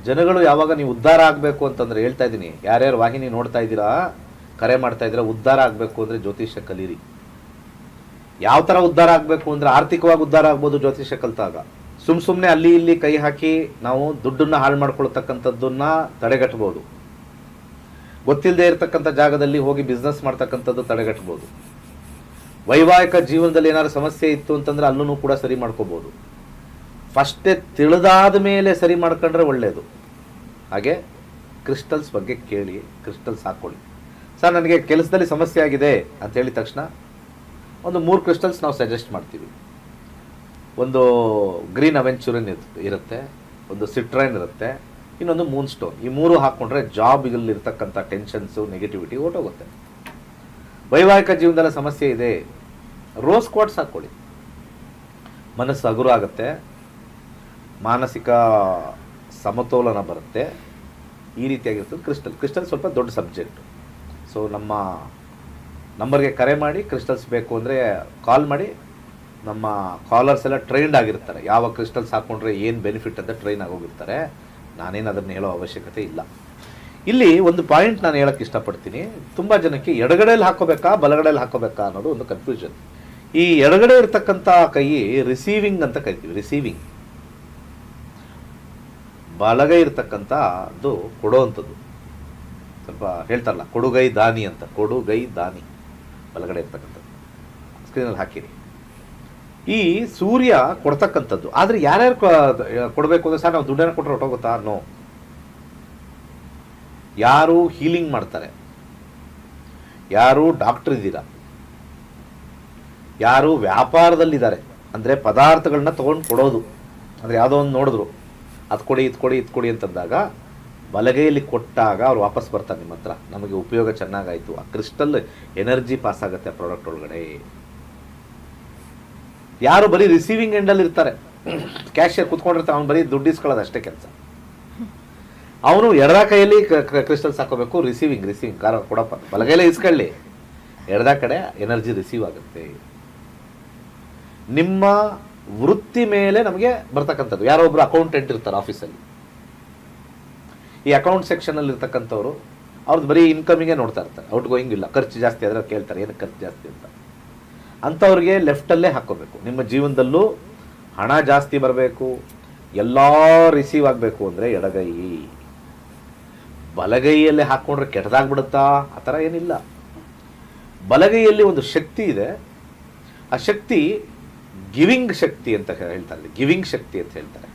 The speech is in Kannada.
ಜನಗಳು ಯಾವಾಗ ನೀವು ಉದ್ಧಾರ ಆಗಬೇಕು ಅಂತಂದರೆ ಹೇಳ್ತಾ ಇದ್ದೀನಿ, ಯಾರ್ಯಾರು ವಾಹಿನಿ ನೋಡ್ತಾ ಇದ್ದೀರಾ, ಕರೆ ಮಾಡ್ತಾ ಇದ್ದೀರಾ, ಉದ್ಧಾರ ಆಗಬೇಕು ಅಂದರೆ ಜ್ಯೋತಿಷ್ಯ ಕಲೀರಿ. ಯಾವ ಥರ ಉದ್ಧಾರ ಆಗಬೇಕು ಅಂದರೆ ಆರ್ಥಿಕವಾಗಿ ಉದ್ಧಾರ ಆಗ್ಬೋದು ಜ್ಯೋತಿಷ್ಯ ಕಲಿತಾಗ. ಸುಮ್ಮನೆ ಅಲ್ಲಿ ಇಲ್ಲಿ ಕೈ ಹಾಕಿ ನಾವು ದುಡ್ಡನ್ನು ಹಾಳು ಮಾಡ್ಕೊಳ್ತಕ್ಕಂಥದ್ದನ್ನು ತಡೆಗಟ್ಬೋದು. ಗೊತ್ತಿಲ್ಲದೆ ಇರತಕ್ಕಂಥ ಜಾಗದಲ್ಲಿ ಹೋಗಿ ಬಿಸ್ನೆಸ್ ಮಾಡ್ತಕ್ಕಂಥದ್ದು ತಡೆಗಟ್ಬೋದು. ವೈವಾಹಿಕ ಜೀವನದಲ್ಲಿ ಏನಾದ್ರು ಸಮಸ್ಯೆ ಇತ್ತು ಅಂತಂದರೆ ಅಲ್ಲೂ ಕೂಡ ಸರಿ ಮಾಡ್ಕೋಬೋದು. ಫಸ್ಟೇ ತಿಳಿದಾದ ಮೇಲೆ ಸರಿ ಮಾಡ್ಕೊಂಡ್ರೆ ಒಳ್ಳೆಯದು. ಹಾಗೆ ಕ್ರಿಸ್ಟಲ್ಸ್ ಬಗ್ಗೆ ಕೇಳಿ, ಕ್ರಿಸ್ಟಲ್ಸ್ ಹಾಕ್ಕೊಳ್ಳಿ. ಸರ್ ನನಗೆ ಕೆಲಸದಲ್ಲಿ ಸಮಸ್ಯೆ ಆಗಿದೆ ಅಂತ ಹೇಳಿದ ತಕ್ಷಣ ಒಂದು 3 ಕ್ರಿಸ್ಟಲ್ಸ್ ನಾವು ಸಜೆಸ್ಟ್ ಮಾಡ್ತೀವಿ. ಒಂದು ಗ್ರೀನ್ ಅವೆಂಚುರಿನ್ ಇರುತ್ತೆ, ಒಂದು ಸಿಟ್ರೈನ್ ಇರುತ್ತೆ, ಇನ್ನೊಂದು ಮೂನ್ ಸ್ಟೋನ್. ಈ 3 ಹಾಕ್ಕೊಂಡ್ರೆ ಜಾಬ್ಗಲ್ಲಿರ್ತಕ್ಕಂಥ ಟೆನ್ಷನ್ಸು, ನೆಗೆಟಿವಿಟಿ ಹೊರಟೋಗುತ್ತೆ. ವೈವಾಹಿಕ ಜೀವನದಲ್ಲಿ ಸಮಸ್ಯೆ ಇದೆ, ರೋಸ್ ಕ್ವಾರ್ಟ್ಸ್ ಹಾಕ್ಕೊಳ್ಳಿ. ಮನಸ್ಸು ಹಗುರ ಆಗುತ್ತೆ, ಮಾನಸಿಕ ಸಮತೋಲನ ಬರುತ್ತೆ. ಈ ರೀತಿಯಾಗಿರ್ತದೆ ಕ್ರಿಸ್ಟಲ್ ಸ್ವಲ್ಪ ದೊಡ್ಡ ಸಬ್ಜೆಕ್ಟು. ಸೊ ನಮ್ಮ ನಂಬರ್ಗೆ ಕರೆ ಮಾಡಿ, ಕ್ರಿಸ್ಟಲ್ಸ್ ಬೇಕು ಅಂದರೆ ಕಾಲ್ ಮಾಡಿ. ನಮ್ಮ ಕಾಲರ್ಸ್ ಎಲ್ಲ ಟ್ರೈನ್ಡ್ ಆಗಿರ್ತಾರೆ, ಯಾವ ಕ್ರಿಸ್ಟಲ್ಸ್ ಹಾಕ್ಕೊಂಡ್ರೆ ಏನು ಬೆನಿಫಿಟ್ ಅಂತ ಟ್ರೈನ್ ಆಗೋಗಿರ್ತಾರೆ. ನಾನೇನು ಅದನ್ನು ಹೇಳೋ ಅವಶ್ಯಕತೆ ಇಲ್ಲ. ಇಲ್ಲಿ ಒಂದು ಪಾಯಿಂಟ್ ನಾನು ಹೇಳೋಕ್ಕೆ ಇಷ್ಟಪಡ್ತೀನಿ. ತುಂಬ ಜನಕ್ಕೆ ಎಡಗಡೆಯಲ್ಲಿ ಹಾಕೋಬೇಕಾ ಬಲಗಡೆಯಲ್ಲಿ ಹಾಕೋಬೇಕಾ ಅನ್ನೋದು ಒಂದು ಕನ್ಫ್ಯೂಷನ್. ಈ ಎಡಗಡೆ ಇರ್ತಕ್ಕಂಥ ಕೈ ರಿಸೀವಿಂಗ್ ಅಂತ ಕರಿತೀವಿ, ರಿಸೀವಿಂಗ್. ಬಲಗೈ ಇರ್ತಕ್ಕಂಥದ್ದು ಕೊಡೋವಂಥದ್ದು. ಸ್ವಲ್ಪ ಹೇಳ್ತಾರಲ್ಲ ಕೊಡುಗೈ ದಾನಿ ಅಂತ, ಕೊಡುಗೈ ದಾನಿ ಬಲಗಡೆ ಇರ್ತಕ್ಕಂಥದ್ದು. ಸ್ಕ್ರೀನಲ್ಲಿ ಹಾಕಿರಿ. ಈ ಸೂರ್ಯ ಕೊಡ್ತಕ್ಕಂಥದ್ದು. ಆದರೆ ಯಾರ್ಯಾರು ಕೊಡಬೇಕು ಅಂದರೆ ಸರ್ ನಾವು ದುಡ್ಡನ್ನು ಕೊಟ್ಟರೆ ಹೊಟ್ಟೋಗುತ್ತಾ? ನೋ. ಯಾರು ಹೀಲಿಂಗ್ ಮಾಡ್ತಾರೆ, ಯಾರು ಡಾಕ್ಟರ್ ಇದ್ದೀರಾ, ಯಾರು ವ್ಯಾಪಾರದಲ್ಲಿದ್ದಾರೆ, ಅಂದರೆ ಪದಾರ್ಥಗಳನ್ನ ತೊಗೊಂಡು ಕೊಡೋದು, ಅಂದರೆ ಯಾವುದೋ ಒಂದು ನೋಡಿದ್ರು ಅದು ಕೊಡಿ ಇದು ಕೊಡಿ ಇದು ಕೊಡಿ ಅಂತಂದಾಗ ಬಲಗೈಯಲ್ಲಿ ಕೊಟ್ಟಾಗ ಅವ್ರು ವಾಪಸ್ ಬರ್ತಾರೆ ನಿಮ್ಮ ಹತ್ರ, ನಮಗೆ ಉಪಯೋಗ ಚೆನ್ನಾಗಾಯಿತು. ಆ ಕ್ರಿಸ್ಟಲ್ ಎನರ್ಜಿ ಪಾಸ್ ಆಗುತ್ತೆ ಆ ಪ್ರಾಡಕ್ಟ್ ಒಳಗಡೆ. ಯಾರು ಬರೀ ರಿಸೀವಿಂಗ್ ಎಂಡಲ್ಲಿ ಇರ್ತಾರೆ, ಕ್ಯಾಶಿಯರ್ ಕೂತ್ಕೊಂಡಿರ್ತಾರೆ, ಅವ್ನು ಬರೀ ದುಡ್ಡು ಇಸ್ಕೊಳ್ಳೋದು ಅಷ್ಟೇ ಕೆಲಸ. ಅವನು ಎಡದ ಕೈಯಲ್ಲಿ ಕ್ರಿಸ್ಟಲ್ಸ್ ಹಾಕೋಬೇಕು. ರಿಸೀವಿಂಗ್ ಕೊಡಪ್ಪ, ಬಲಗೈಲೇ ಇಸ್ಕೊಳ್ಳಿ, ಎಡದ ಕಡೆ ಎನರ್ಜಿ ರಿಸೀವ್ ಆಗುತ್ತೆ. ನಿಮ್ಮ ವೃತ್ತಿ ಮೇಲೆ ನಮಗೆ ಬರ್ತಕ್ಕಂಥದ್ದು. ಯಾರೋ ಒಬ್ರು ಅಕೌಂಟೆಂಟ್ ಇರ್ತಾರೆ ಆಫೀಸಲ್ಲಿ, ಈ ಅಕೌಂಟ್ ಸೆಕ್ಷನಲ್ಲಿ ಇರ್ತಕ್ಕಂಥವ್ರು ಅವ್ರದ್ದು ಬರೀ ಇನ್ಕಮಿಗೆ ನೋಡ್ತಾ ಇರ್ತಾರೆ, ಔಟ್ ಗೋಯಿಂಗ್ ಇಲ್ಲ. ಖರ್ಚು ಜಾಸ್ತಿ ಆದರೆ ಕೇಳ್ತಾರೆ ಏನಕ್ಕೆ ಖರ್ಚು ಜಾಸ್ತಿ ಅಂತ. ಅಂಥವ್ರಿಗೆ ಲೆಫ್ಟಲ್ಲೇ ಹಾಕ್ಕೋಬೇಕು. ನಿಮ್ಮ ಜೀವನದಲ್ಲೂ ಹಣ ಜಾಸ್ತಿ ಬರಬೇಕು, ಎಲ್ಲ ರಿಸೀವ್ ಆಗಬೇಕು ಅಂದರೆ ಎಡಗೈ. ಬಲಗೈಯಲ್ಲೇ ಹಾಕ್ಕೊಂಡ್ರೆ ಕೆಟ್ಟದಾಗ್ಬಿಡುತ್ತಾ? ಆ ಥರ ಏನಿಲ್ಲ. ಬಲಗೈಯಲ್ಲಿ ಒಂದು ಶಕ್ತಿ ಇದೆ. ಆ ಶಕ್ತಿ ಗಿವಿಂಗ್ ಶಕ್ತಿ ಅಂತ ಹೇಳ್ತಾರೆ, ಗಿವಿಂಗ್ ಶಕ್ತಿ ಅಂತ ಹೇಳ್ತಾರೆ.